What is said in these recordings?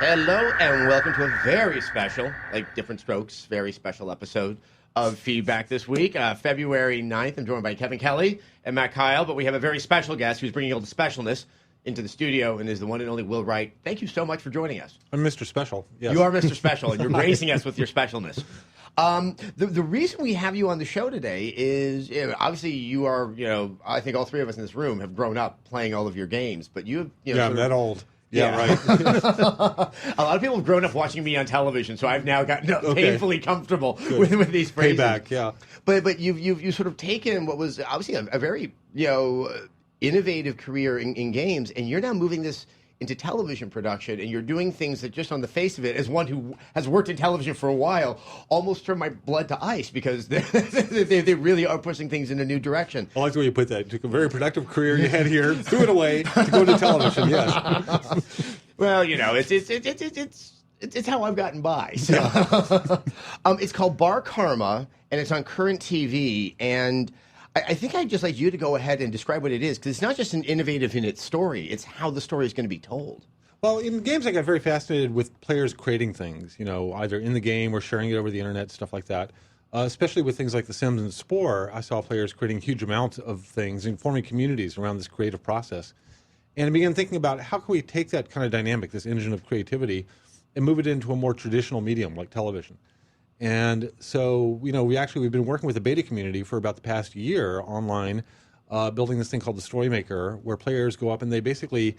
Hello and welcome to a very special, like different strokes, very special episode of Feedback this week. February 9th, I'm joined by Kevin Kelly and Matt Kyle, but we have a very special guest who's bringing all the specialness into the studio and is the one and only Will Wright. Thank you so much for joining us. I'm Mr. Special. Yes. You are Mr. Special, and you're gracing us with your specialness. The reason we have you on the show today is, obviously you are, I think all three of us in this room have grown up playing all of your games, but you have, I'm that old. Yeah, right. A lot of people have grown up watching me on television, so I've now gotten painfully comfortable with these phrases. Payback, yeah. But you've sort of taken what was obviously a very innovative career in games, and you're now moving this into television production, and you're doing things that just on the face of it, as one who has worked in television for a while, almost turn my blood to ice because they really are pushing things in a new direction. I like the way you put that. You took a very productive career you had here, threw it away to go to television, yes. Well, it's how I've gotten by. So. It's called Bar Karma, and it's on Current TV, and I think I'd just like you to go ahead and describe what it is, because it's not just an innovative in its story, it's how the story is going to be told. Well, in games I got very fascinated with players creating things, either in the game or sharing it over the internet, stuff like that. Especially with things like The Sims and Spore, I saw players creating huge amounts of things and forming communities around this creative process. And I began thinking about how can we take that kind of dynamic, this engine of creativity, and move it into a more traditional medium like television. And so, we've been working with the beta community for about the past year online, building this thing called the Storymaker, where players go up and they basically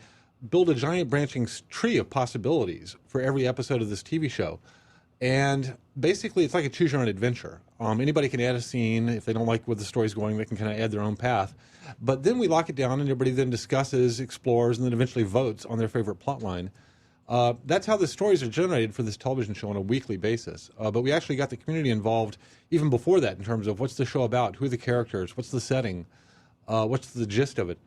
build a giant branching tree of possibilities for every episode of this TV show. And basically, it's like a choose-your-own adventure. Anybody can add a scene. If they don't like where the story's going, they can kind of add their own path. But then we lock it down, and everybody then discusses, explores, and then eventually votes on their favorite plot line. That's how the stories are generated for this television show on a weekly basis. But we actually got the community involved even before that in terms of what's the show about, who are the characters, what's the setting, what's the gist of it.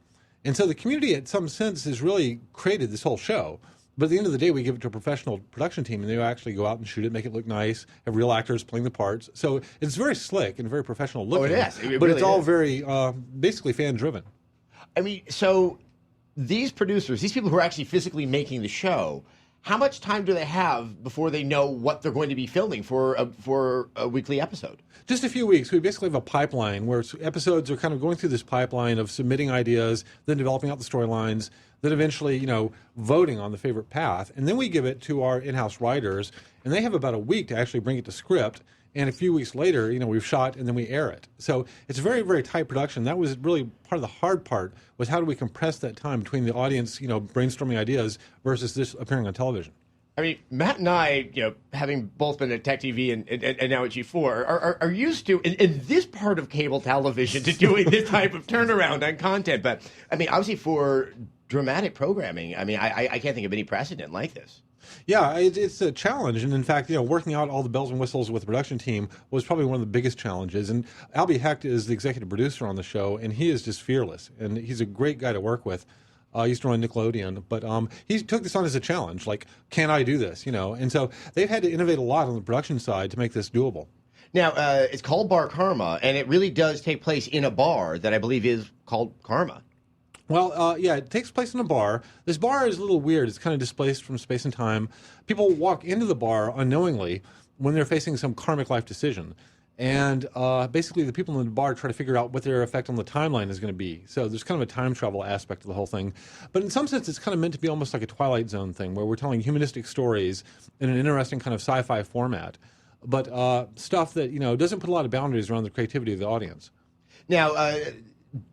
And so the community, in some sense, has really created this whole show. But at the end of the day, we give it to a professional production team, and they actually go out and shoot it, make it look nice, have real actors playing the parts. So it's very slick and very professional looking. Oh, it is. But it's all very, basically fan-driven. I mean, so these producers, these people who are actually physically making the show, how much time do they have before they know what they're going to be filming for a weekly episode? Just a few weeks. We basically have a pipeline where episodes are kind of going through this pipeline of submitting ideas, then developing out the storylines, then eventually, voting on the favorite path. And then we give it to our in-house writers, and they have about a week to actually bring it to script. And a few weeks later, we've shot and then we air it. So it's a very, very tight production. That was really part of the hard part, was how do we compress that time between the audience, brainstorming ideas versus this appearing on television. I mean, Matt and I, having both been at Tech TV and now at G4, are used to, in this part of cable television, to doing this type of turnaround on content. But, I mean, obviously for dramatic programming, I can't think of any precedent like this. Yeah, it's a challenge. And in fact, working out all the bells and whistles with the production team was probably one of the biggest challenges. And Albie Hecht is the executive producer on the show, and he is just fearless. And he's a great guy to work with. He used to run Nickelodeon, but he took this on as a challenge, like, can I do this, And so they've had to innovate a lot on the production side to make this doable. Now, it's called Bar Karma, and it really does take place in a bar that I believe is called Karma. Well, it takes place in a bar. This bar is a little weird. It's kind of displaced from space and time. People walk into the bar unknowingly when they're facing some karmic life decision. And basically the people in the bar try to figure out what their effect on the timeline is going to be. So there's kind of a time travel aspect to the whole thing. But in some sense, it's kind of meant to be almost like a Twilight Zone thing, where we're telling humanistic stories in an interesting kind of sci-fi format. But stuff that, doesn't put a lot of boundaries around the creativity of the audience. Now,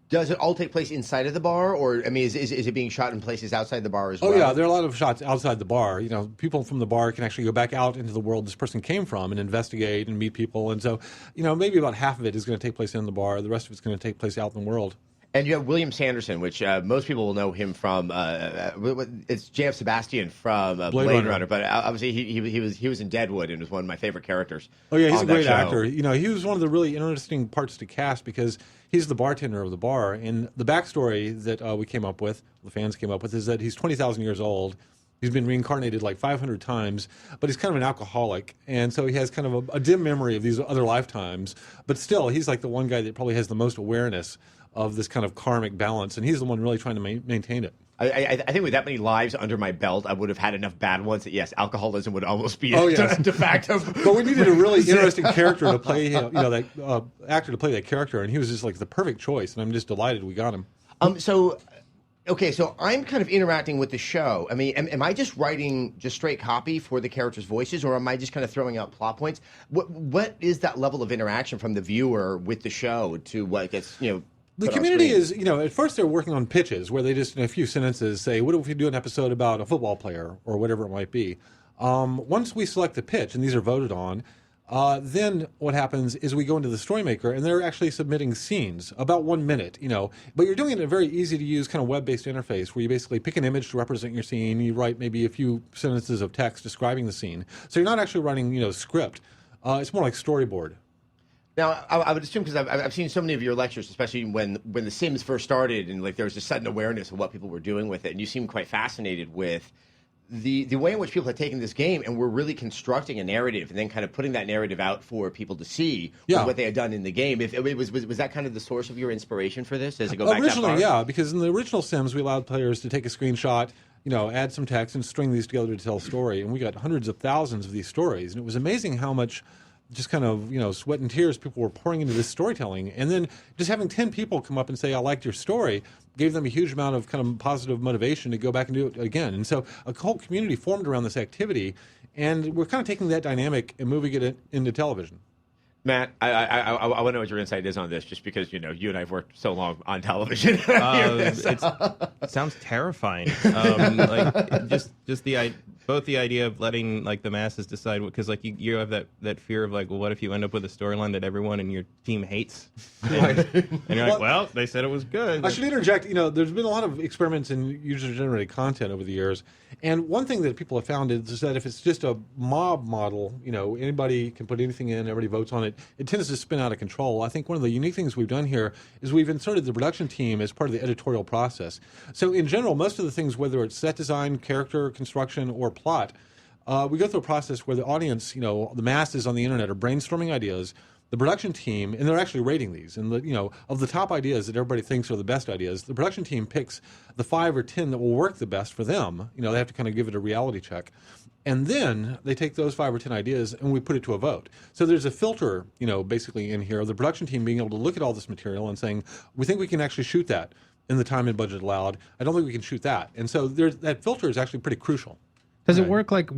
does it all take place inside of the bar, or is it being shot in places outside the bar as well? Oh yeah, there are a lot of shots outside the bar. People from the bar can actually go back out into the world this person came from and investigate and meet people. And so, maybe about half of it is going to take place in the bar. The rest of it's going to take place out in the world. And you have William Sanderson, which most people will know him from. It's J.F. Sebastian from Blade Runner, but obviously he was in Deadwood and was one of my favorite characters. Oh yeah, he's a great actor. He was one of the really interesting parts to cast because he's the bartender of the bar, and the backstory that we came up with, the fans came up with, is that he's 20,000 years old. He's been reincarnated like 500 times, but he's kind of an alcoholic. And so he has kind of a dim memory of these other lifetimes. But still, he's like the one guy that probably has the most awareness of this kind of karmic balance. And he's the one really trying to maintain it. I think with that many lives under my belt, I would have had enough bad ones that, yes, alcoholism would almost be yes. de facto. But we needed a really interesting character to play him, that actor to play that character. And he was just like the perfect choice. And I'm just delighted we got him. Okay, so I'm kind of interacting with the show. I mean, am I just writing just straight copy for the characters' voices, or am I just kind of throwing out plot points? What is that level of interaction from the viewer with the show to what gets, The community is, at first they're working on pitches where they just, in a few sentences, say, what if we do an episode about a football player or whatever it might be? Once we select the pitch, and these are voted on, then what happens is we go into the story maker, and they're actually submitting scenes, about 1 minute, But you're doing it in a very easy-to-use kind of web-based interface where you basically pick an image to represent your scene, you write maybe a few sentences of text describing the scene. So you're not actually writing, script. It's more like storyboard. Now, I would assume, because I've seen so many of your lectures, especially when The Sims first started, and like there was a sudden awareness of what people were doing with it, and you seem quite fascinated with the way in which people had taken this game and were really constructing a narrative and then kind of putting that narrative out for people to see what they had done in the game. If it was that kind of the source of your inspiration for this? Does it go back that far? Originally, yeah, because in the original Sims, we allowed players to take a screenshot, add some text and string these together to tell a story, and we got hundreds of thousands of these stories, and it was amazing how much just kind of, sweat and tears people were pouring into this storytelling. And then just having 10 people come up and say, I liked your story, gave them a huge amount of kind of positive motivation to go back and do it again. And so a whole community formed around this activity, and we're kind of taking that dynamic and moving it into television. Matt, I want to know what your insight is on this, just because, you and I have worked so long on television. It sounds terrifying. Just both the idea of letting like the masses decide, because like you have that fear of like, well, what if you end up with a storyline that everyone in your team hates, and you're like, well, they said it was good. I should interject. There's been a lot of experiments in user-generated content over the years, and one thing that people have found is that if it's just a mob model, anybody can put anything in, everybody votes on it. It tends to spin out of control. I think one of the unique things we've done here is we've inserted the production team as part of the editorial process. So in general, most of the things, whether it's set design, character construction, or plot, we go through a process where the audience, the masses on the internet are brainstorming ideas. The production team, and they're actually rating these, and of the top ideas that everybody thinks are the best ideas, the production team picks the 5 or 10 that will work the best for them. They have to kind of give it a reality check. And then they take those 5 or 10 ideas and we put it to a vote. So there's a filter, basically in here of the production team being able to look at all this material and saying, we think we can actually shoot that in the time and budget allowed. I don't think we can shoot that. And so that filter is actually pretty crucial. Does it work like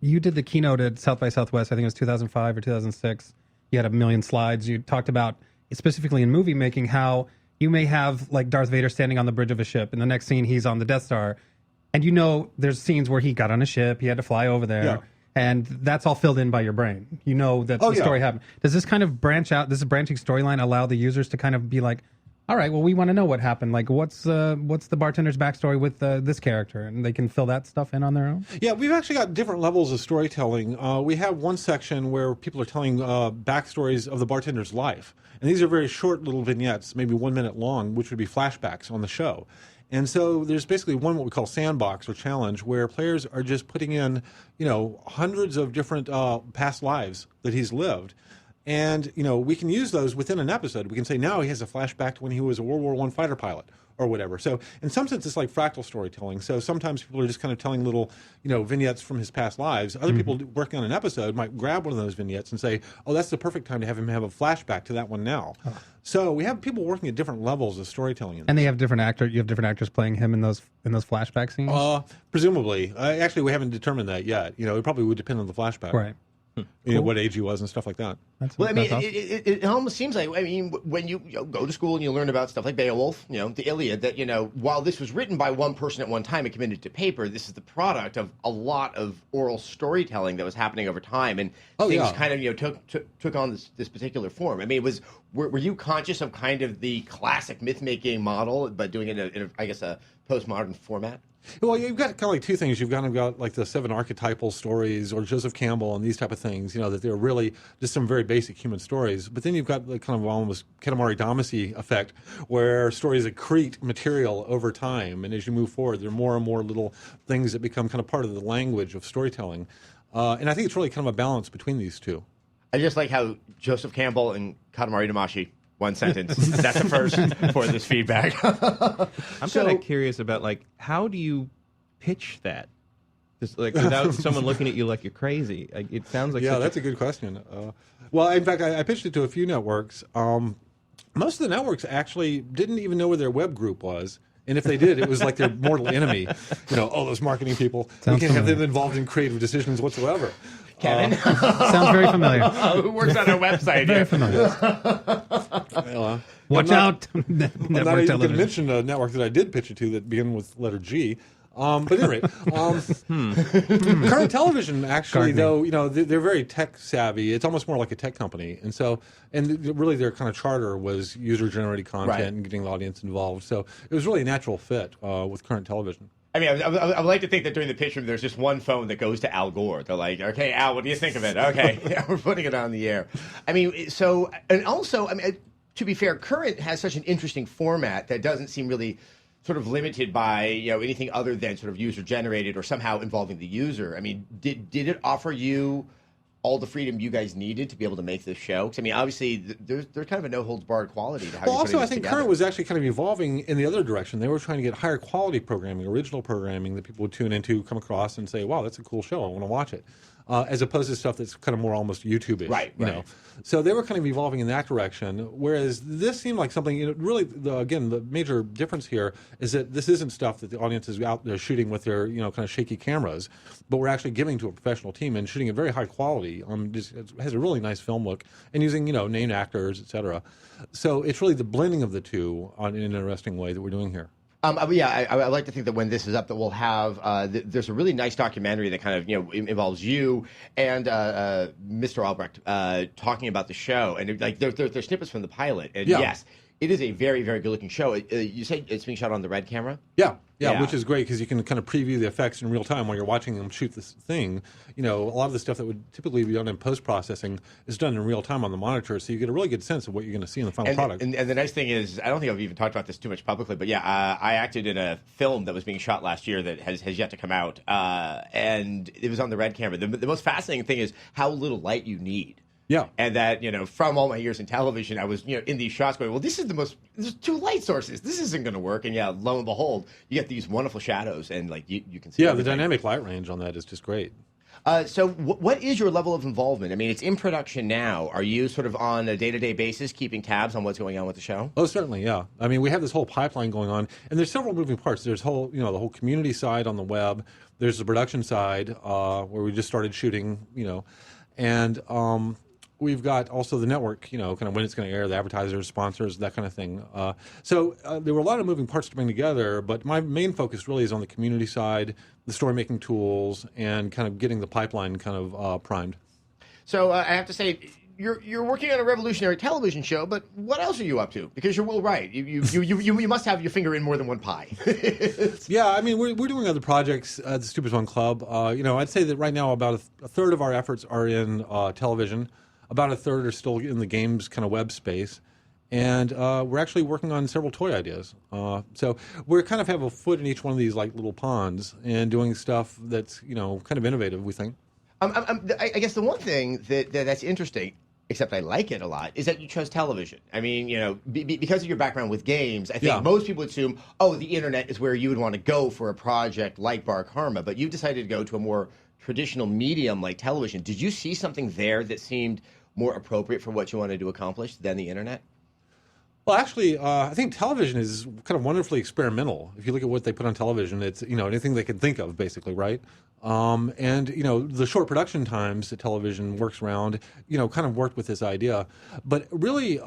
you did the keynote at South by Southwest, I think it was 2005 or 2006. You had a million slides. You talked about, specifically in movie making, how you may have like Darth Vader standing on the bridge of a ship, and the next scene he's on the Death Star. And there's scenes where he got on a ship, he had to fly over there, and that's all filled in by your brain. That the story happened. Does this kind of branch out, this branching storyline, allow the users to kind of be like, all right, well, we want to know what happened. Like, what's the bartender's backstory with this character? And they can fill that stuff in on their own? Yeah, we've actually got different levels of storytelling. We have one section where people are telling backstories of the bartender's life. And these are very short little vignettes, maybe 1 minute long, which would be flashbacks on the show. And so there's basically one what we call sandbox or challenge where players are just putting in, hundreds of different past lives that he's lived. And, we can use those within an episode. We can say now he has a flashback to when he was a World War I fighter pilot or whatever. So in some sense, it's like fractal storytelling. So sometimes people are just kind of telling little, vignettes from his past lives. Other people working on an episode might grab one of those vignettes and say, oh, that's the perfect time to have him have a flashback to that one now. Oh. So we have people working at different levels of storytelling. And they have different actors. You have different actors playing him in those flashback scenes? Presumably. Actually, we haven't determined that yet. It probably would depend on the flashback. Right. Cool. What age he was and stuff like that. Awesome. It almost seems like, when you go to school and you learn about stuff like Beowulf, the Iliad, that, while this was written by one person at one time and committed to paper, this is the product of a lot of oral storytelling that was happening over time, and things kind of, took on this particular form. Was were you conscious of kind of the classic myth making model, but doing it in a I guess a postmodern format? Well, you've got kind of like two things. You've kind of got like the 7 archetypal stories or Joseph Campbell and these type of things, that they're really just some very basic human stories. But then you've got the kind of almost Katamari Damacy effect where stories accrete material over time. And as you move forward, there are more and more little things that become kind of part of the language of storytelling. And I think it's really kind of a balance between these two. I just like how Joseph Campbell and Katamari Damacy, one sentence. That's a first for this feedback. I'm kind of curious about like how do you pitch that, just like without someone looking at you like you're crazy. Like, it sounds like that's a good question. Well, in fact, I pitched it to a few networks. Most of the networks actually didn't even know where their web group was. And if they did, it was like their mortal enemy. Those marketing people. We can't have them involved in creative decisions whatsoever. Kevin? Sounds very familiar. Who works on our website? Very familiar. Watch out. I'm not even going to mention a network that I did pitch it to that began with letter G. But at any rate, current television actually, though, they're very tech savvy. It's almost more like a tech company, and really their kind of charter was user generated content and getting the audience involved. So it was really a natural fit with current television. I mean, I would like to think that during the pitch room, there's just one phone that goes to Al Gore. They're like, okay, Al, what do you think of it? Okay, we're putting it on the air. I mean, to be fair, current has such an interesting format that doesn't seem really sort of limited by anything other than sort of user generated or somehow involving the user. I mean, did it offer you all the freedom you guys needed to be able to make this show? 'Cause, I mean, obviously, there's kind of a no-holds-barred quality to how you're putting also, I this think together. Current was actually kind of evolving in the other direction. They were trying to get higher quality programming, original programming that people would tune into, come across, and say, wow, that's a cool show. I want to watch it. As opposed to stuff that's kind of more almost YouTube-ish. Right. So they were kind of evolving in that direction, whereas this seemed like something, really, the major difference here is that this isn't stuff that the audience is out there shooting with their, kind of shaky cameras, but we're actually giving to a professional team and shooting at very high quality. It has a really nice film look and using, named actors, et cetera. So it's really the blending of the two in an interesting way that we're doing here. I like to think that when this is up, that we'll have there's a really nice documentary that kind of involves you and Mr. Albrecht talking about the show, and they're snippets from the pilot. And yes, it is a very, very good looking show. You say it's being shot on the Red camera? Yeah, which is great because you can kind of preview the effects in real time while you're watching them shoot this thing. A lot of the stuff that would typically be done in post-processing is done in real time on the monitor, so you get a really good sense of what you're going to see in the final product. And the nice thing is, I don't think I've even talked about this too much publicly, but I acted in a film that was being shot last year that has yet to come out, and it was on the Red camera. The most fascinating thing is how little light you need. Yeah. And that, from all my years in television, I was, in these shots going, well, there's 2 light sources. This isn't going to work. And lo and behold, you get these wonderful shadows and you can see everything. The dynamic light range on that is just great. So what is your level of involvement? I mean, it's in production now. Are you sort of on a day-to-day basis keeping tabs on what's going on with the show? Oh, certainly, yeah. I mean, we have this whole pipeline going on, and there's several moving parts. There's the whole community side on the web. There's the production side where we just started shooting, and we've got also the network, kind of when it's going to air, the advertisers, sponsors, that kind of thing. So there were a lot of moving parts to bring together, but my main focus really is on the community side, the story-making tools, and kind of getting the pipeline kind of primed. So I have to say, you're working on a revolutionary television show, but what else are you up to? Because you're Will Wright. You must have your finger in more than one pie. Yeah, I mean, we're doing other projects at the Stupid One Club. I'd say that right now about a third of our efforts are in television. About a third are still in the games kind of web space. And we're actually working on several toy ideas. So we kind of have a foot in each one of these like little ponds and doing stuff that's, kind of innovative, we think. I guess the one thing that's interesting, except I like it a lot, is that you chose television. I mean, because of your background with games, I think most people assume, the internet is where you would want to go for a project like Bar Karma, but you've decided to go to a more traditional medium like television. Did you see something there that seemed more appropriate for what you wanted to accomplish than the internet? Well, actually, I think television is kind of wonderfully experimental. If you look at what they put on television, it's anything they can think of, basically, right? And the short production times that television works around, kind of worked with this idea. But really,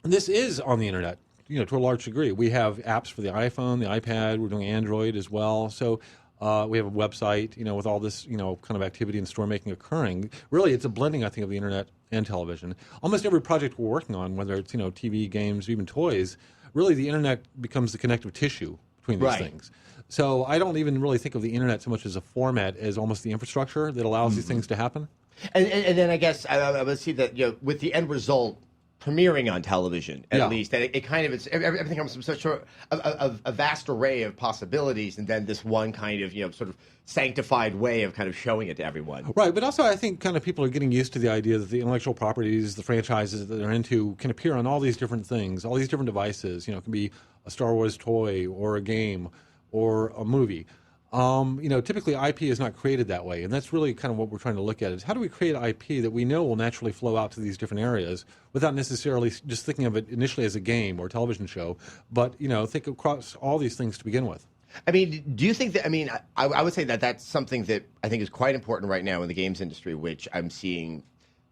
this is on the internet, to a large degree. We have apps for the iPhone, the iPad. We're doing Android as well. So we have a website, with all this, kind of activity and story making occurring. Really, it's a blending, I think, of the internet and television. Almost every project we're working on, whether it's TV, games, even toys, really the internet becomes the connective tissue between these things. So I don't even really think of the internet so much as a format as almost the infrastructure that allows these things to happen. And then I guess I would see that with the end result premiering on television, at least, that it kind of everything comes from such a vast array of possibilities, and then this one kind of sort of sanctified way of kind of showing it to everyone. Right, but also I think kind of people are getting used to the idea that the intellectual properties, the franchises that they're into, can appear on all these different things, all these different devices. It can be a Star Wars toy or a game or a movie. Typically IP is not created that way, and that's really kind of what we're trying to look at is how do we create IP that we know will naturally flow out to these different areas without necessarily just thinking of it initially as a game or a television show, but think across all these things to begin with. I mean, do you think that, I would say that that's something that I think is quite important right now in the games industry, which I'm seeing.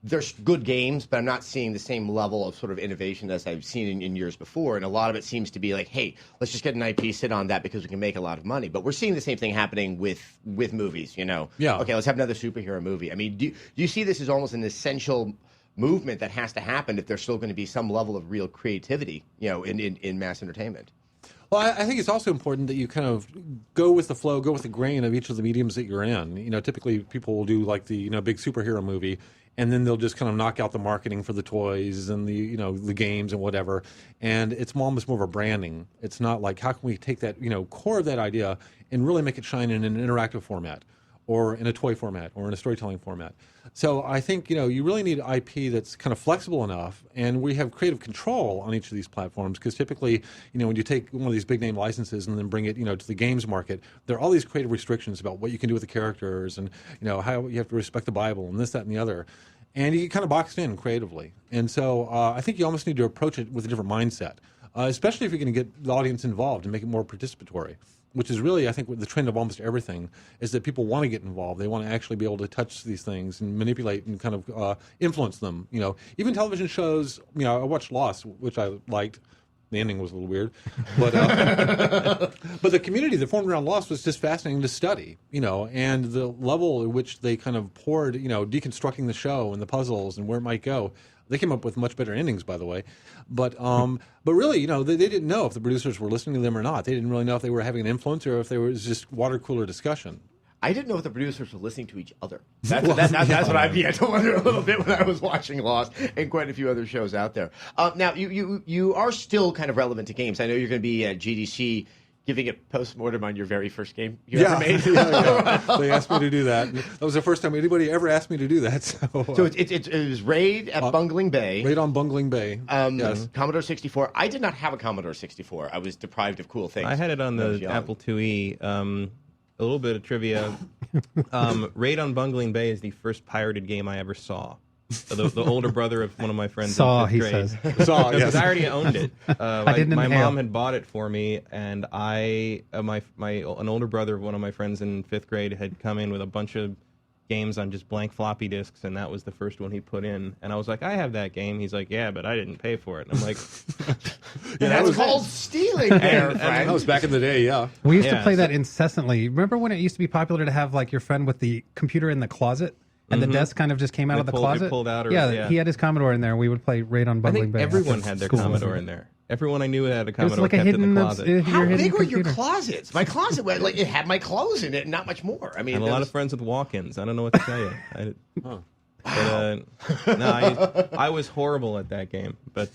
There's good games, but I'm not seeing the same level of sort of innovation as I've seen in years before. And a lot of it seems to be like, hey, let's just get an IP, sit on that because we can make a lot of money. But we're seeing the same thing happening with movies, Yeah. Okay, let's have another superhero movie. I mean, do you see this as almost an essential movement that has to happen if there's still going to be some level of real creativity, in mass entertainment? Well, I think it's also important that you kind of go with the flow, go with the grain of each of the mediums that you're in. Typically people will do like the big superhero movie, and then they'll just kind of knock out the marketing for the toys and the games and whatever. And it's almost more of a branding. It's not like how can we take that core of that idea and really make it shine in an interactive format, or in a toy format, or in a storytelling format. So I think, you really need IP that's kind of flexible enough, and we have creative control on each of these platforms, because typically, when you take one of these big name licenses and then bring it, to the games market, there are all these creative restrictions about what you can do with the characters, and, how you have to respect the Bible, and this, that, and the other. And you get kind of boxed in creatively. And so I think you almost need to approach it with a different mindset, especially if you're going to get the audience involved and make it more participatory. Which is really, I think, the trend of almost everything is that people want to get involved. They want to actually be able to touch these things and manipulate and kind of influence them. Even television shows. I watched Lost, which I liked. The ending was a little weird, but but the community that formed around Lost was just fascinating to study. And the level at which they kind of poured, deconstructing the show and the puzzles and where it might go. They came up with much better endings, by the way. But really, they didn't know if the producers were listening to them or not. They didn't really know if they were having an influence or if they were just water cooler discussion. I didn't know if the producers were listening to each other. That's what I began to wonder a little bit when I was watching Lost and quite a few other shows out there. Now, you are still kind of relevant to games. I know you're going to be at GDC giving a postmortem on your very first game you ever made. Yeah. They asked me to do that. That was the first time anybody ever asked me to do that. So it was Raid at Bungling Bay. Raid on Bungling Bay. Yes. Commodore 64. I did not have a Commodore 64. I was deprived of cool things. I had it on the Apple IIe. A little bit of trivia. Raid on Bungling Bay is the first pirated game I ever saw. The older brother of one of my friends Saw, in fifth grade. he says. Saw, Because yes. I already owned it. I didn't my inhale. mom had bought it for me, and an older brother of one of my friends in fifth grade had come in with a bunch of games on just blank floppy disks, and that was the first one he put in. And I was like, I have that game. He's like, yeah, but I didn't pay for it. And I'm like, That's called stealing there, and friend. That was back in the day, yeah. We used to Yeah, play so- that incessantly. Remember when it used to be popular to have like your friend with the computer in the closet? And the desk kind of just came out It of the pulled- it closet. pulled out or- yeah, yeah. he had his Commodore in there. We would play Raid on I Bungling think Bay. everyone after had their school. Commodore in there. Everyone I knew had a It was Commodore like a kept hidden. in the closet. How your hidden big were your computer. closets? My closet, it had my clothes in it and not much more. I mean, And a there lot was- of friends with walk-ins. I don't know what to tell you. I was horrible at that game. But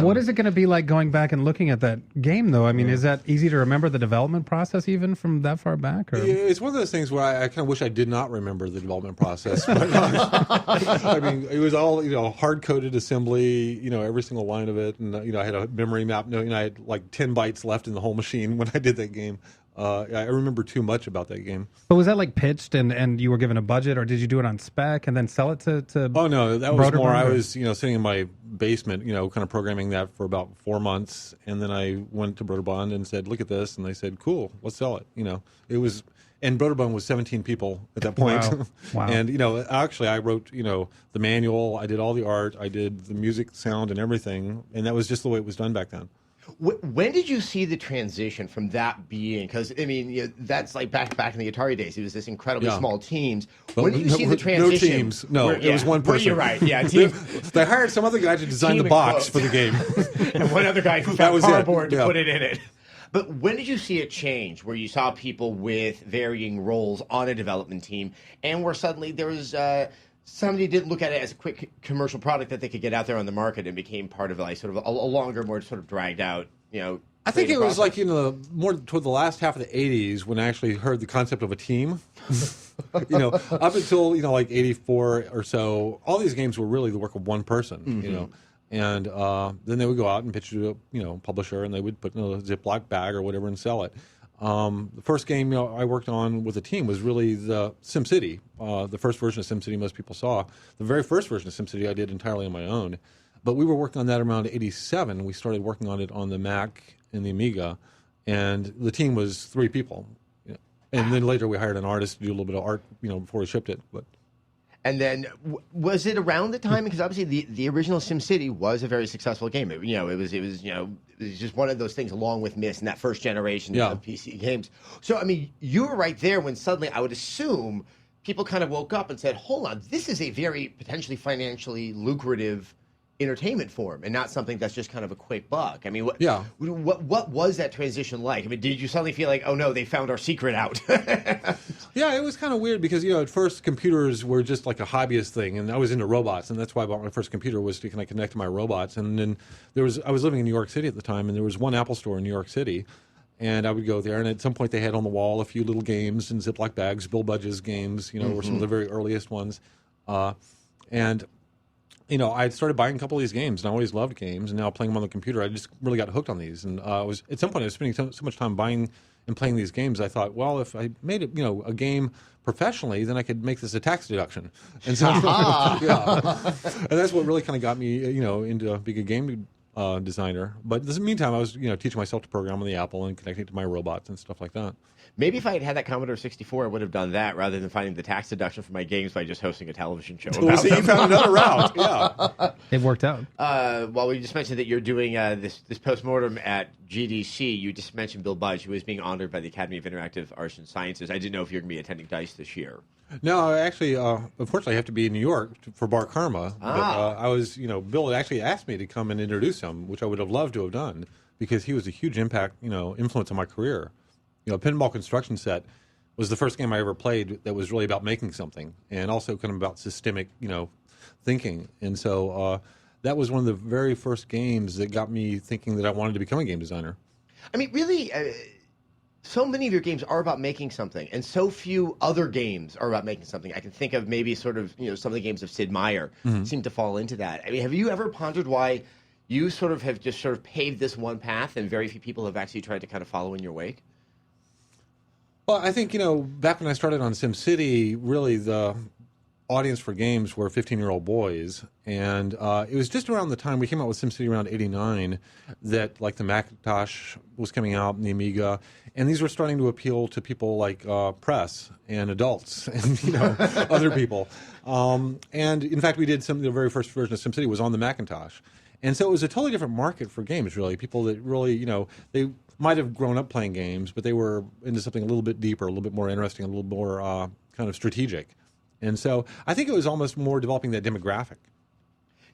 What is it going to be like going back and looking at that game, though? I mean, is that easy to remember the development process even from that far back? Or? Yeah, it's one of those things where I kind of wish I did not remember the development process. But, I mean, it was all hard-coded assembly, every single line of it, and I had a memory map. I had like 10 bytes left in the whole machine when I did that game. I remember too much about that game. But was that like pitched and you were given a budget, or did you do it on spec and then sell it to Oh no, that was more. Broderbund, I or- was sitting in my basement, kind of programming that for about 4 months, and then I went to Broderbund and said, "Look at this," and they said, "Cool, let's sell it." It was, and Broderbund was 17 people at that point. Wow. Wow. And actually, I wrote the manual, I did all the art, I did the music, sound, and everything, and that was just the way it was done back then. When did you see the transition from that being? Because I mean, that's like back in the Atari days. It was this incredibly small teams. But When did you see the transition? No teams. No, it was one person. You're right. Yeah, team. They hired some other guy to design Team the box and for the game. and one other guy who That found was it. cardboard to Yeah. put it in it. But when did you see it change, where you saw people with varying roles on a development team, and where suddenly there was somebody didn't look at it as a quick commercial product that they could get out there on the market and became part of like sort of a longer, more sort of dragged out, I think it creative was process? like more toward the last half of the '80s when I actually heard the concept of a team. Up until like '84 or so, all these games were really the work of one person. And then they would go out and pitch it to a publisher, and they would put it in a Ziploc bag or whatever and sell it. The first game I worked on with a team was really the SimCity, the first version of SimCity most people saw. The very first version of SimCity I did entirely on my own. But we were working on that around '87. We started working on it on the Mac and the Amiga, and the team was 3 people. And then later we hired an artist to do a little bit of art, before we shipped it. But And then, was it around the time? Because obviously, the original SimCity was a very successful game. It was just one of those things, along with Myst and that first generation of PC games. So, I mean, you were right there when suddenly, I would assume, people kind of woke up and said, "Hold on, this is a very potentially financially lucrative entertainment form, and not something that's just kind of a quick buck." I mean, what was that transition like? I mean, did you suddenly feel like, "Oh no, they found our secret out"? Yeah, it was kind of weird because at first computers were just like a hobbyist thing, and I was into robots, and that's why I bought my first computer was to connect to my robots. And then I was living in New York City at the time, and there was one Apple store in New York City, and I would go there, and at some point they had on the wall a few little games in Ziploc bags, Bill Budge's games, were some of the very earliest ones, and. I started buying a couple of these games, and I always loved games. And now playing them on the computer, I just really got hooked on these. And at some point I was spending so much time buying and playing these games. I thought, well, if I made it, a game professionally, then I could make this a tax deduction. And so, and that's what really kind of got me, into being a game designer. But in the meantime, I was, teaching myself to program on the Apple and connecting to my robots and stuff like that. Maybe if I had had that Commodore 64, I would have done that rather than finding the tax deduction for my games by just hosting a television show. Well, see, you found another route. Yeah, It worked out. Well, we just mentioned that you're doing this postmortem at GDC. You just mentioned Bill Budge, who is being honored by the Academy of Interactive Arts and Sciences. I didn't know if you're going to be attending DICE this year. No, actually, unfortunately, I have to be in New York for Bar Karma. But I was, Bill actually asked me to come and introduce him, which I would have loved to have done because he was a huge influence on my career. Pinball Construction Set was the first game I ever played that was really about making something and also kind of about systemic, thinking. And so that was one of the very first games that got me thinking that I wanted to become a game designer. I mean, really, so many of your games are about making something, and so few other games are about making something. I can think of maybe sort of, some of the games of Sid Meier seem to fall into that. I mean, have you ever pondered why you sort of have just sort of paved this one path and very few people have actually tried to kind of follow in your wake? Well, I think, back when I started on SimCity, really the audience for games were 15-year-old boys. And it was just around the time we came out with SimCity around '89 that, like, the Macintosh was coming out and the Amiga. And these were starting to appeal to people like press and adults and, other people. And, in fact, we did the very first version of SimCity was on the Macintosh. And so it was a totally different market for games, really. People that really, they might have grown up playing games, but they were into something a little bit deeper, a little bit more interesting, a little more kind of strategic. And so I think it was almost more developing that demographic.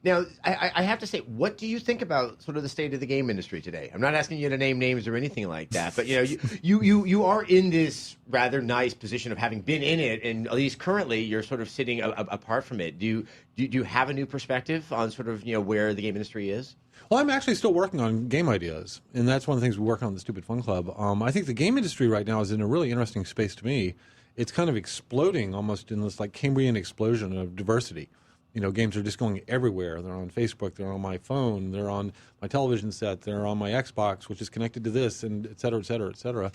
Now, I have to say, what do you think about sort of the state of the game industry today? I'm not asking you to name names or anything like that, but you are in this rather nice position of having been in it, and at least currently you're sort of sitting apart from it. Do you have a new perspective on sort of where the game industry is? Well, I'm actually still working on game ideas, and that's one of the things we work on the Stupid Fun Club. I think the game industry right now is in a really interesting space to me. It's kind of exploding almost in this like Cambrian explosion of diversity. Games are just going everywhere. They're on Facebook, they're on my phone, they're on my television set, they're on my Xbox, which is connected to this, and et cetera, et cetera, et cetera.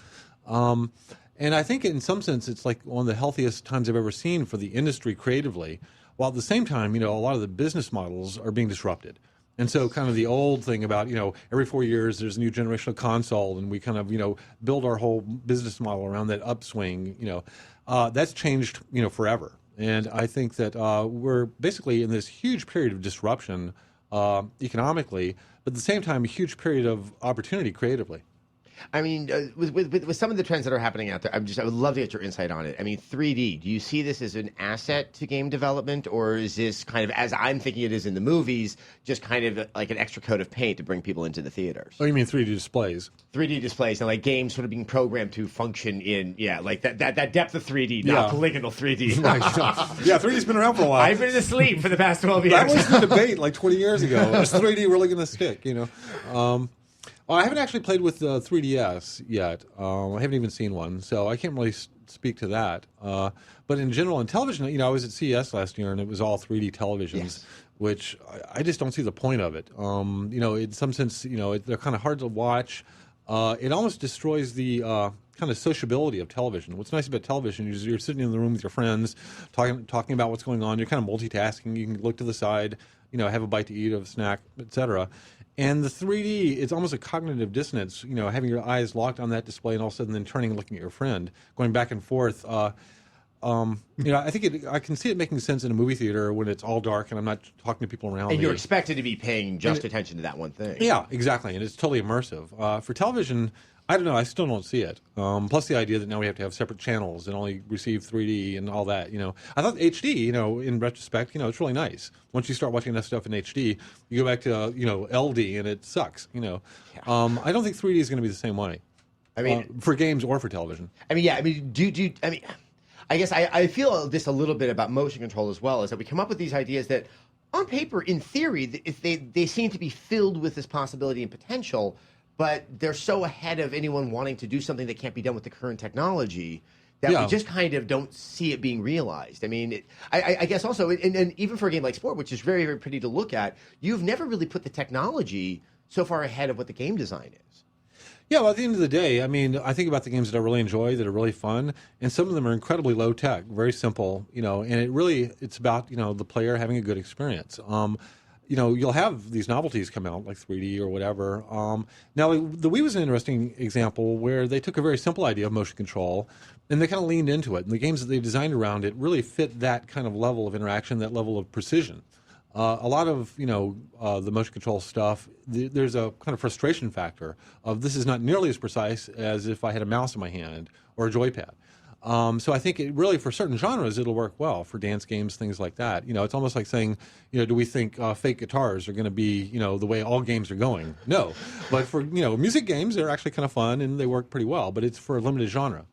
And I think in some sense it's like one of the healthiest times I've ever seen for the industry creatively, while at the same time, a lot of the business models are being disrupted. And so kind of the old thing about, every 4 years there's a new generational console and we kind of, build our whole business model around that upswing, that's changed, forever. And I think that we're basically in this huge period of disruption economically, but at the same time, a huge period of opportunity creatively. I mean, with some of the trends that are happening out there, I would love to get your insight on it. I mean, 3D. Do you see this as an asset to game development, or is this kind of, as I'm thinking it is in the movies, just kind of like an extra coat of paint to bring people into the theaters? Oh, you mean 3D displays? 3D displays and like games sort of being programmed to function in like that depth of 3D, not polygonal 3D. Yeah, 3D's been around for a while. I've been asleep for the past 12 years. That was the debate like 20 years ago. Is 3D really going to stick? Well, I haven't actually played with 3DS yet. I haven't even seen one, so I can't really speak to that. But in general, in television, I was at CES last year, and it was all 3D televisions, which I just don't see the point of it. In some sense, they're kind of hard to watch. It almost destroys the kind of sociability of television. What's nice about television is you're sitting in the room with your friends, talking about what's going on. You're kind of multitasking. You can look to the side, have a bite to eat, have a snack, etc. And the 3D, it's almost a cognitive dissonance, having your eyes locked on that display and all of a sudden then turning and looking at your friend, going back and forth. I think I can see it making sense in a movie theater when it's all dark and I'm not talking to people around me. And you're expected to be paying just attention to that one thing. Yeah, exactly. And it's totally immersive. For television, I don't know. I still don't see it. Plus the idea that now we have to have separate channels and only receive 3D and all that. I thought HD, in retrospect, it's really nice. Once you start watching that stuff in HD, you go back to, LD and it sucks. I don't think 3D is going to be the same way. I mean, for games or for television. I mean, I guess I feel this a little bit about motion control as well, is that we come up with these ideas that, on paper, in theory, they seem to be filled with this possibility and potential. But they're so ahead of anyone wanting to do something that can't be done with the current technology that we just kind of don't see it being realized. I mean, I guess also, and even for a game like Sport, which is very, very pretty to look at, you've never really put the technology so far ahead of what the game design is. Yeah, well, at the end of the day, I mean, I think about the games that I really enjoy, that are really fun, and some of them are incredibly low tech, very simple, and it's about, the player having a good experience. You'll have these novelties come out, like 3D or whatever. Now, the Wii was an interesting example where they took a very simple idea of motion control, and they kind of leaned into it. And the games that they designed around it really fit that kind of level of interaction, that level of precision. A lot of, the motion control stuff, there's a kind of frustration factor of this is not nearly as precise as if I had a mouse in my hand or a joypad. So I think it really, for certain genres, it'll work well for dance games, things like that. It's almost like saying, do we think fake guitars are going to be, the way all games are going? No. But for, music games, they're actually kind of fun and they work pretty well, but it's for a limited genre.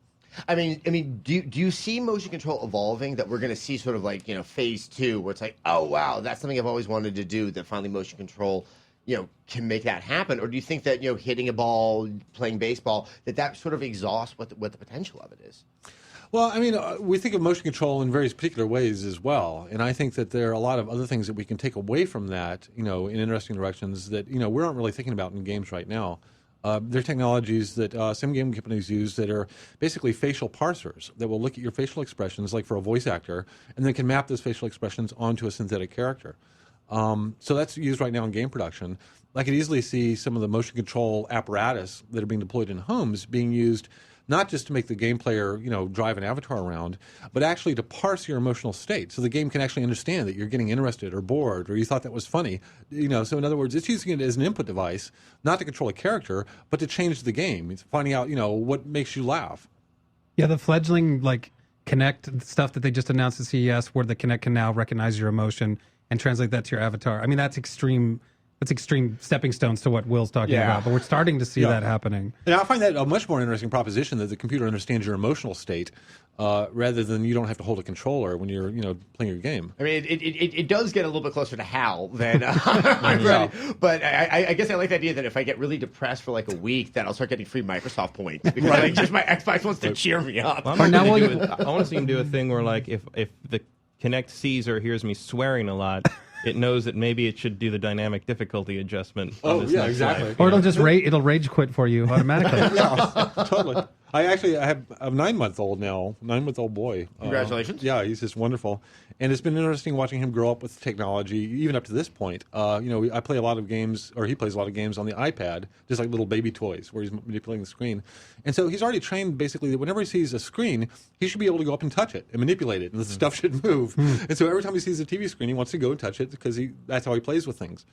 I mean, do you see motion control evolving, that we're going to see sort of like, phase 2, where it's like, oh, wow, that's something I've always wanted to do, that finally motion control can make that happen? Or do you think that, hitting a ball, playing baseball, that sort of exhausts what the potential of it is? Well, I mean, we think of motion control in various particular ways as well. And I think that there are a lot of other things that we can take away from that, in interesting directions that, we aren't really thinking about in games right now. There are technologies that some game companies use that are basically facial parsers that will look at your facial expressions, like for a voice actor, and then can map those facial expressions onto a synthetic character. So that's used right now in game production. I could easily see some of the motion control apparatus that are being deployed in homes being used not just to make the game player, drive an avatar around, but actually to parse your emotional state, so the game can actually understand that you're getting interested or bored or you thought that was funny. So in other words, it's using it as an input device, not to control a character, but to change the game. It's finding out, what makes you laugh. Yeah, the fledgling Kinect stuff that they just announced at CES, where the Kinect can now recognize your emotion and translate that to your avatar. I mean, that's extreme stepping stones to what Will's talking about, but we're starting to see that happening. And I find that a much more interesting proposition, that the computer understands your emotional state rather than you don't have to hold a controller when you're playing your game. I mean, it does get a little bit closer to HAL than I'm ready. But I guess I like the idea that if I get really depressed for like a week, that I'll start getting free Microsoft points, because just my Xbox wants to cheer me up. Well, I want to see him do a thing where, like, if the Kinect sees or hears me swearing a lot, it knows that maybe it should do the dynamic difficulty adjustment. Oh, yeah, exactly. Or it'll just it'll rage quit for you automatically. Yeah, totally. I have a 9-month-old now, 9-month-old boy. Congratulations. Yeah, he's just wonderful. And it's been interesting watching him grow up with technology, even up to this point. I play a lot of games, or he plays a lot of games on the iPad, just like little baby toys where he's manipulating the screen. And so he's already trained basically that whenever he sees a screen, he should be able to go up and touch it and manipulate it, and the stuff should move. And so every time he sees a TV screen, he wants to go and touch it because that's how he plays with things.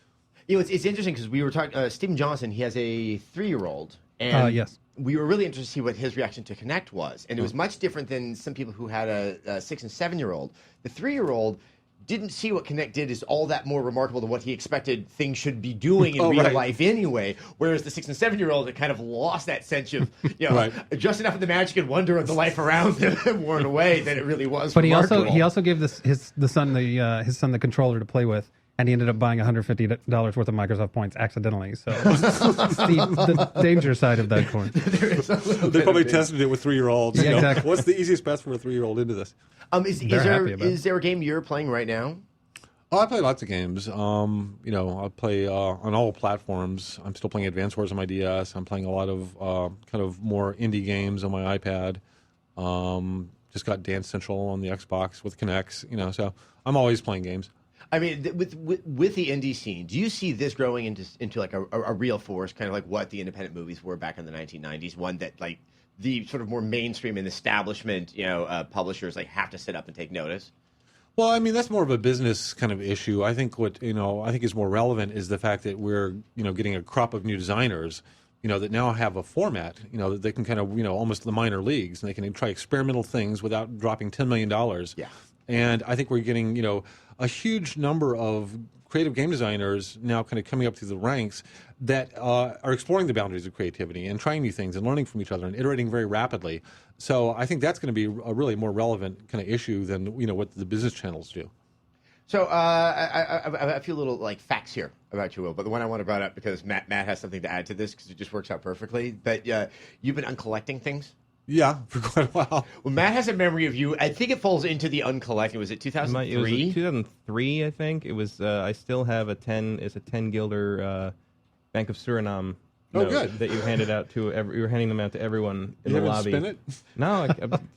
It's interesting because we were talking. Stephen Johnson, he has a 3-year-old, and yes. we were really interested to see what his reaction to Connect was, and it was much different than some people who had a 6 and 7-year-old. The 3-year-old didn't see what Connect did as all that more remarkable than what he expected things should be doing in real life anyway. Whereas the 6 and 7-year-old had kind of lost that sense of, just enough of the magic and wonder of the life around them worn away that it really was. But remarkable. he also gave his son the controller to play with. And he ended up buying $150 worth of Microsoft points accidentally. So it's the danger side of that coin. They probably tested it with 3-year-olds. Yeah, exactly. What's the easiest path for a 3-year-old into this? Is there a game you're playing right now? Oh, I play lots of games. I play on all platforms. I'm still playing Advance Wars on my DS. I'm playing a lot of kind of more indie games on my iPad. Just got Dance Central on the Xbox with Kinects. So I'm always playing games. I mean, with the indie scene, do you see this growing into like a real force, kind of like what the independent movies were back in the 1990s? One that like the sort of more mainstream and establishment, publishers like have to sit up and take notice. Well, I mean, that's more of a business kind of issue. I think what I think is more relevant is the fact that we're getting a crop of new designers, that now have a format, that they can kind of almost the minor leagues, and they can try experimental things without dropping $10 million. Yeah. And I think we're getting a huge number of creative game designers now kind of coming up through the ranks that are exploring the boundaries of creativity and trying new things and learning from each other and iterating very rapidly. So I think that's going to be a really more relevant kind of issue than what the business channels do. So I feel a little like facts here about you, Will, but the one I want to bring up because Matt has something to add to this because it just works out perfectly. But you've been uncollecting things. Yeah, for quite a while. Well, Matt has a memory of you. I think it falls into the uncollecting. Was it 2003? It was 2003, I think. It was. I still have a 10 guilder Bank of Suriname. Oh, good. That you handed out to. You were handing them out to everyone in the lobby. Spin it? No.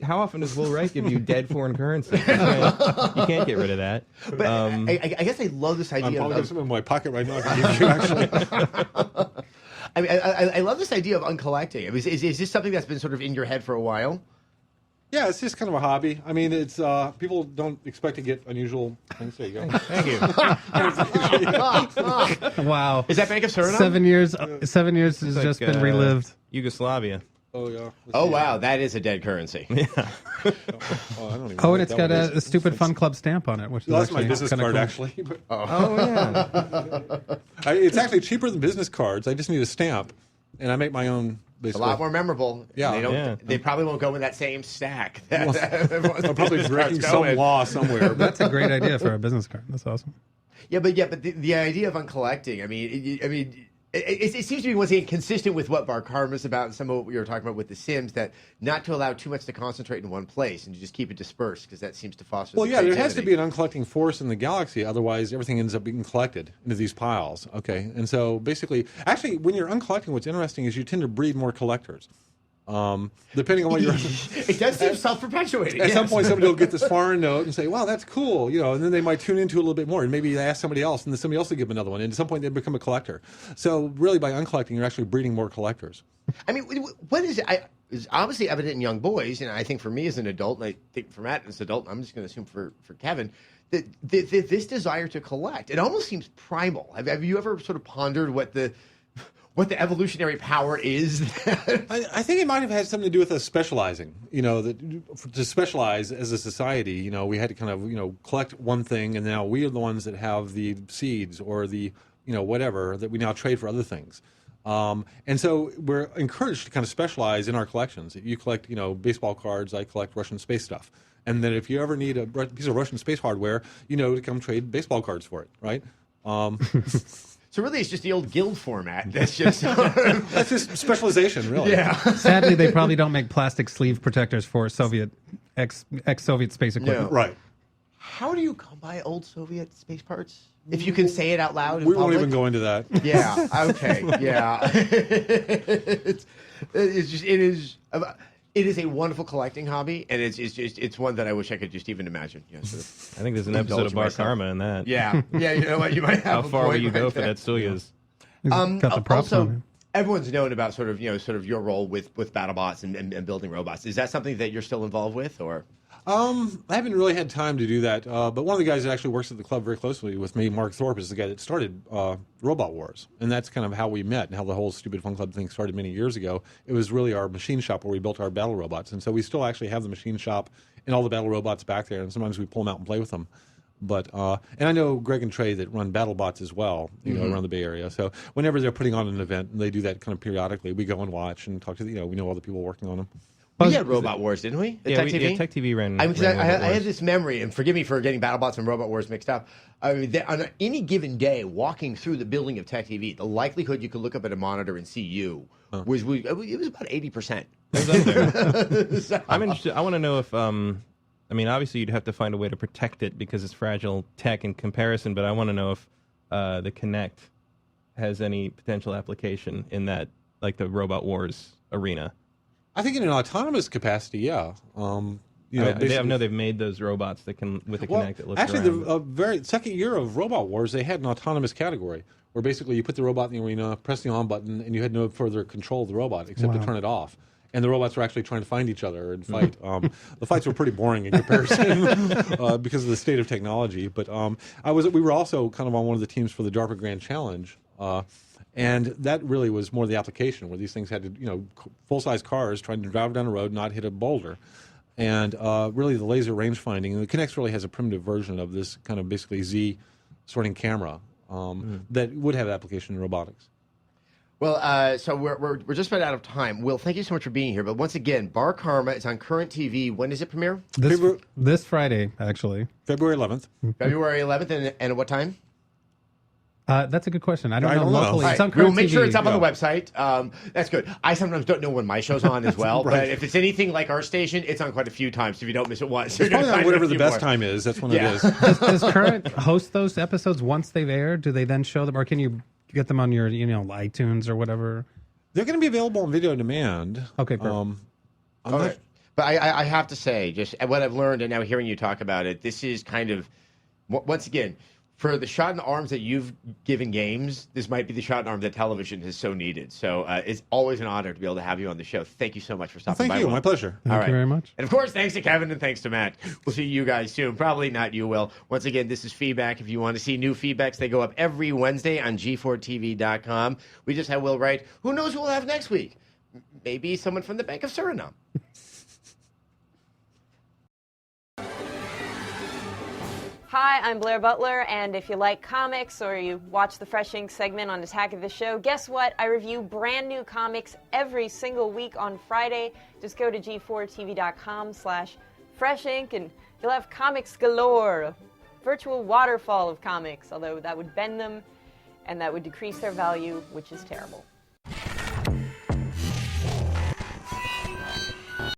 How often does Will Wright give you dead foreign currency? You can't get rid of that. But I guess I love this idea. I'm probably got some in my pocket right now. I can give you actually. I mean, I love this idea of uncollecting. I mean, is this something that's been sort of in your head for a while? Yeah, it's just kind of a hobby. I mean, it's people don't expect to get unusual things. There you go. Thank you. Wow. Is that Bank of Suriname? 7 years. 7 years has It's just like, been relived. Yugoslavia. Oh yeah. Oh wow, that is a dead currency. I don't even know Oh, what and it's that got one is. a stupid Fun Club stamp on it, which is That's my actually business kinda card, cool. actually. But Oh yeah. it's actually cheaper than business cards. I just need a stamp, and I make my own. A Basically. lot more memorable. Yeah. They don't. Yeah. They probably won't go in that same stack. I'm probably breaking some law somewhere. That's a great idea for a business card. That's awesome. Yeah, but the idea of uncollecting. I mean, it seems to be once again consistent with what Bar Karma's about and some of what we were talking about with The Sims, that not to allow too much to concentrate in one place and to just keep it dispersed because that seems to foster. Well, the yeah, there has to creativity. be an uncollecting force in the galaxy. Otherwise, everything ends up being collected into these piles. Okay, and so basically, actually, when you're uncollecting, what's interesting is you tend to breed more collectors. Depending on what you're. It does seem self-perpetuating. At some yes. point, somebody will get this foreign note and say, "Wow, that's cool," and then they might tune into it a little bit more, and maybe they ask somebody else, and then somebody else will give them another one, and at some point they become a collector. So, really, by uncollecting, you're actually breeding more collectors. I mean, what is it? It's obviously evident in young boys, and I think for me as an adult, and I think for Matt as an adult, I'm just going to assume for Kevin, that this desire to collect, it almost seems primal. Have you ever sort of pondered what the evolutionary power is? I think it might have had something to do with us specializing. To specialize as a society, we had to kind of, collect one thing, and now we are the ones that have the seeds or the, whatever that we now trade for other things. And so we're encouraged to kind of specialize in our collections. If you collect, baseball cards, I collect Russian space stuff. And then if you ever need a piece of Russian space hardware, to come trade baseball cards for it, right? So really, it's just the old guild format. That's just That's just specialization, really. yeah. Sadly, they probably don't make plastic sleeve protectors for ex-Soviet space equipment. No. Right. How do you come by old Soviet space parts? If you can say it out loud in We won't public? even go into that. Yeah. Okay. Yeah. It is a wonderful collecting hobby, and it's one that I wish I could just even imagine. You know, sort of I think there's an episode of Bar myself. Karma in that. Yeah, you know what? You might have How a far will point you right go for there. that Studios? Got the props on Also, him. everyone's known about sort of your role with BattleBots and building robots. Is that something that you're still involved with, or? I haven't really had time to do that, but one of the guys that actually works at the club very closely with me, Mark Thorpe, is the guy that started Robot Wars, and that's kind of how we met and how the whole Stupid Fun Club thing started many years ago. It was really our machine shop where we built our battle robots, and so we still actually have the machine shop and all the battle robots back there, and sometimes we pull them out and play with them. But and I know Greg and Trey that run BattleBots as well, you know, around the Bay Area. So whenever they're putting on an event, and they do that kind of periodically, we go and watch and talk to we know all the people working on them. We had Robot Wars, didn't we? At Yeah, Tech TV? Tech TV ran. I ran Robot had Wars. this memory, and forgive me for getting BattleBots and Robot Wars mixed up. On any given day, walking through the building of Tech TV, the likelihood you could look up at a monitor and see you was it was about 80%. It was up there. So- I'm interested. I want to know if, I mean, obviously you'd have to find a way to protect it because it's fragile tech in comparison. But I want to know if the Kinect has any potential application in that, like the Robot Wars arena. I think in an autonomous capacity, yeah. I know they've made those robots that can with a Kinect that looks actually, around. the very second year of Robot Wars, they had an autonomous category where basically you put the robot in the arena, press the on button, and you had no further control of the robot except to turn it off. And the robots were actually trying to find each other and fight. The fights were pretty boring in comparison because of the state of technology. But we were also kind of on one of the teams for the DARPA Grand Challenge. And that really was more the application where these things had to, full-size cars trying to drive down a road, not hit a boulder. And really the laser range finding. And the Kinect really has a primitive version of this kind of basically Z sorting camera that would have application in robotics. Well, so we're just about out of time. Will, thank you so much for being here. But once again, Bar Karma is on Current TV. When does it premiere? This Friday, actually. February 11th. February 11th, and at what time? That's a good question. I don't know don't know. locally. All It's on right, we'll Current make TV. sure it's up on the website. That's good. I sometimes don't know when my show's on as well, but if it's anything like our station, it's on quite a few times. So if you don't miss it once, It's probably on whatever the best time is. That's when it is. Does Current host those episodes once they've aired? Do they then show them, or can you get them on your iTunes or whatever? They're going to be available on video on demand. Okay, perfect. But I have to say, just what I've learned, and now hearing you talk about it, this is kind of, once again, for the shot in the arms that you've given games, this might be the shot in the arm that television has so needed. So it's always an honor to be able to have you on the show. Thank you so much for stopping by. Thank you. Will. My pleasure. Thank you very much. And of course, thanks to Kevin and thanks to Matt. We'll see you guys soon. Probably not you, Will. Once again, this is Feedback. If you want to see new feedbacks, they go up every Wednesday on G4TV.com. We just had Will Wright. Who knows who we'll have next week? Maybe someone from the Bank of Suriname. Hi, I'm Blair Butler, and if you like comics or you watch the Fresh Ink segment on Attack of the Show, guess what? I review brand new comics every single week on Friday. Just go to g4tv.com/Fresh Ink and you'll have comics galore, a virtual waterfall of comics, although that would bend them and that would decrease their value, which is terrible.